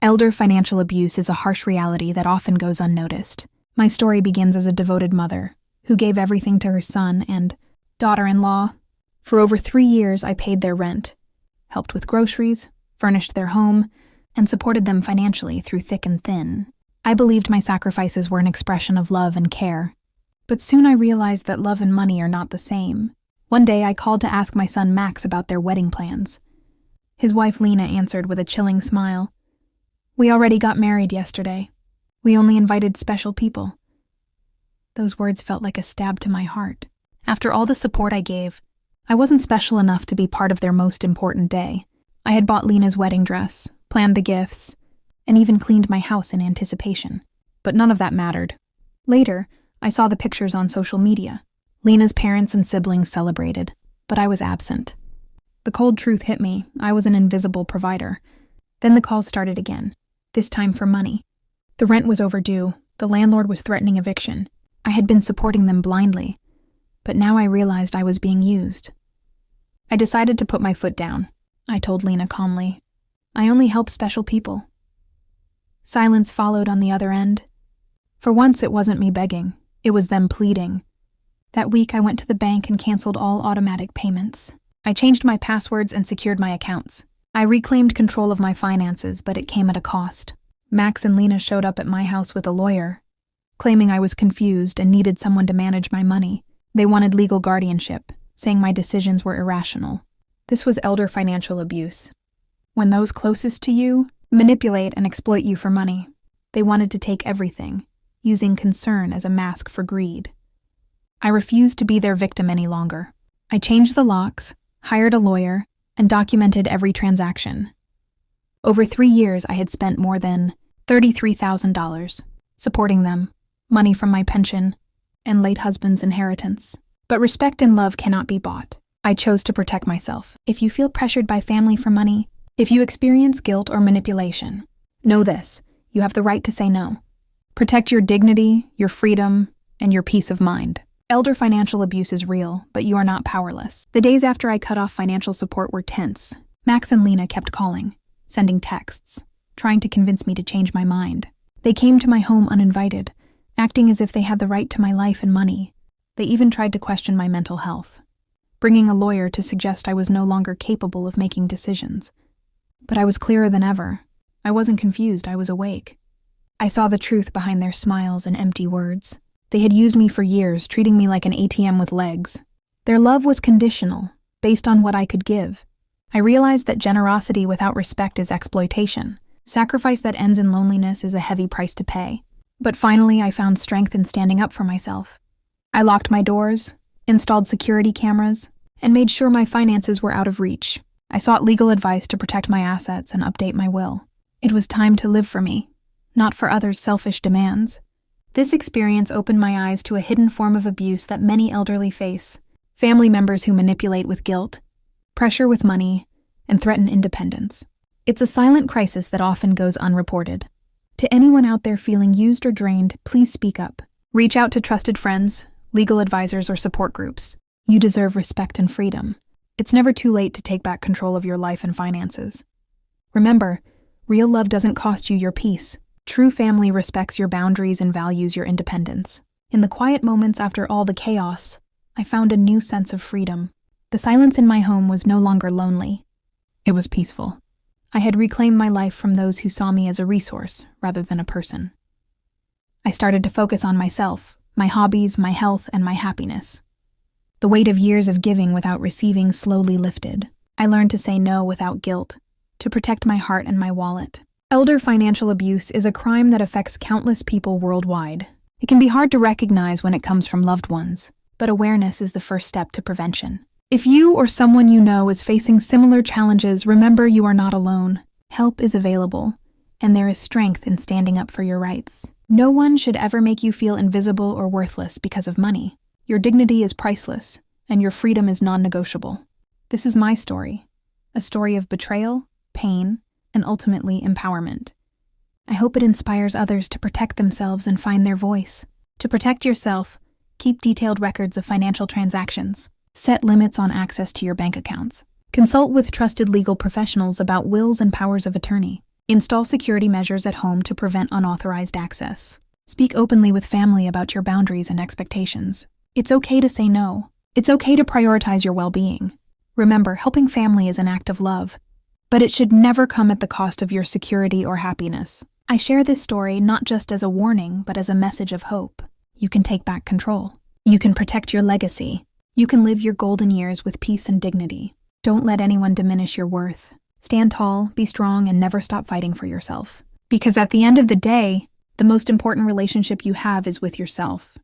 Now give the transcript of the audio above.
Elder financial abuse is a harsh reality that often goes unnoticed. My story begins as a devoted mother who gave everything to her son and daughter-in-law. For over 3 years, I paid their rent, helped with groceries, furnished their home, and supported them financially through thick and thin. I believed my sacrifices were an expression of love and care. But soon I realized that love and money are not the same. One day, I called to ask my son Max about their wedding plans. His wife Lena answered with a chilling smile. "We already got married yesterday. We only invited special people." Those words felt like a stab to my heart. After all the support I gave, I wasn't special enough to be part of their most important day. I had bought Lena's wedding dress, planned the gifts, and even cleaned my house in anticipation. But none of that mattered. Later, I saw the pictures on social media. Lena's parents and siblings celebrated, but I was absent. The cold truth hit me. I was an invisible provider. Then the calls started again, this time for money. The rent was overdue. The landlord was threatening eviction. I had been supporting them blindly, but now I realized I was being used. I decided to put my foot down. I told Lena calmly, "I only help special people." Silence followed on the other end. For once, it wasn't me begging. It was them pleading. That week, I went to the bank and canceled all automatic payments. I changed my passwords and secured my accounts. I reclaimed control of my finances, but it came at a cost. Max and Lena showed up at my house with a lawyer, claiming I was confused and needed someone to manage my money. They wanted legal guardianship, saying my decisions were irrational. This was elder financial abuse. When those closest to you manipulate and exploit you for money, they wanted to take everything, using concern as a mask for greed. I refused to be their victim any longer. I changed the locks, hired a lawyer, and documented every transaction. Over 3 years, I had spent more than $33,000 supporting them, money from my pension, and late husband's inheritance. But respect and love cannot be bought. I chose to protect myself. If you feel pressured by family for money, if you experience guilt or manipulation, know this: you have the right to say no. Protect your dignity, your freedom, and your peace of mind. Elder financial abuse is real, but you are not powerless. The days after I cut off financial support were tense. Max and Lena kept calling, sending texts, trying to convince me to change my mind. They came to my home uninvited, acting as if they had the right to my life and money. They even tried to question my mental health, bringing a lawyer to suggest I was no longer capable of making decisions. But I was clearer than ever. I wasn't confused, I was awake. I saw the truth behind their smiles and empty words. They had used me for years, treating me like an ATM with legs. Their love was conditional, based on what I could give. I realized that generosity without respect is exploitation. Sacrifice that ends in loneliness is a heavy price to pay. But finally, I found strength in standing up for myself. I locked my doors, installed security cameras, and made sure my finances were out of reach. I sought legal advice to protect my assets and update my will. It was time to live for me, not for others' selfish demands. This experience opened my eyes to a hidden form of abuse that many elderly face: family members who manipulate with guilt, pressure with money, and threaten independence. It's a silent crisis that often goes unreported. To anyone out there feeling used or drained, please speak up. Reach out to trusted friends, legal advisors, or support groups. You deserve respect and freedom. It's never too late to take back control of your life and finances. Remember, real love doesn't cost you your peace. True family respects your boundaries and values your independence. In the quiet moments after all the chaos, I found a new sense of freedom. The silence in my home was no longer lonely. It was peaceful. I had reclaimed my life from those who saw me as a resource rather than a person. I started to focus on myself, my hobbies, my health, and my happiness. The weight of years of giving without receiving slowly lifted. I learned to say no without guilt, to protect my heart and my wallet. Elder financial abuse is a crime that affects countless people worldwide. It can be hard to recognize when it comes from loved ones, but awareness is the first step to prevention. If you or someone you know is facing similar challenges, remember you are not alone. Help is available, and there is strength in standing up for your rights. No one should ever make you feel invisible or worthless because of money. Your dignity is priceless, and your freedom is non-negotiable. This is my story, a story of betrayal, pain, and ultimately empowerment. I hope it inspires others to protect themselves and find their voice. To protect yourself, keep detailed records of financial transactions. Set limits on access to your bank accounts. Consult with trusted legal professionals about wills and powers of attorney. Install security measures at home to prevent unauthorized access. Speak openly with family about your boundaries and expectations. It's okay to say no. It's okay to prioritize your well-being. Remember, helping family is an act of love, but it should never come at the cost of your security or happiness. I share this story not just as a warning, but as a message of hope. You can take back control. You can protect your legacy. You can live your golden years with peace and dignity. Don't let anyone diminish your worth. Stand tall, be strong, and never stop fighting for yourself. Because at the end of the day, the most important relationship you have is with yourself.